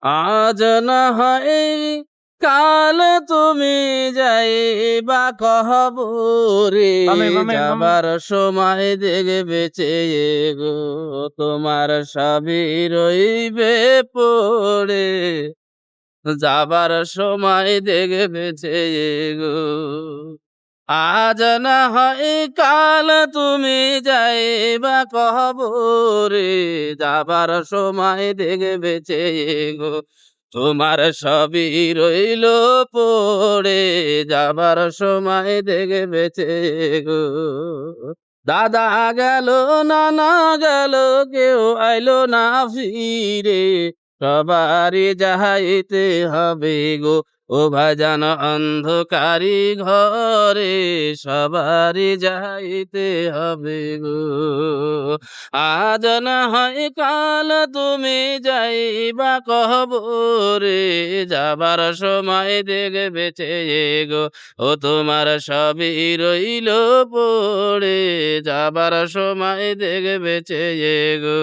আজ না হয় কাল তুমি যাইবা কবরে, বামে বামে বামে। যাবার সময় দেখবে চেয়ে গো তোমার সবই রইবে পড়ে, যাবার সময় দেখবে চেয়ে গো। আজ না হয় কাল তুমি যাইবা কবরে, যাবার সময় দেখবে চেয়ে গো তোমার সবই রইল পড়ে, যাবার সময় দেখবে চেয়ে গো। দাদা গেল, নানা গেল, কেউ আইলো না ফিরে, সবারই যাইতে হবে গো ও ভাইজান অন্ধকারি ঘরে, সবারই যাইতে হবে গো। আজ না হয় কাল তুমি যাইবা কবরে, যাবার সময় দেখবে চেয়ে গো ও তোমার সবই রইল পড়ে, যাবার সময় দেখবে চেয়ে গো।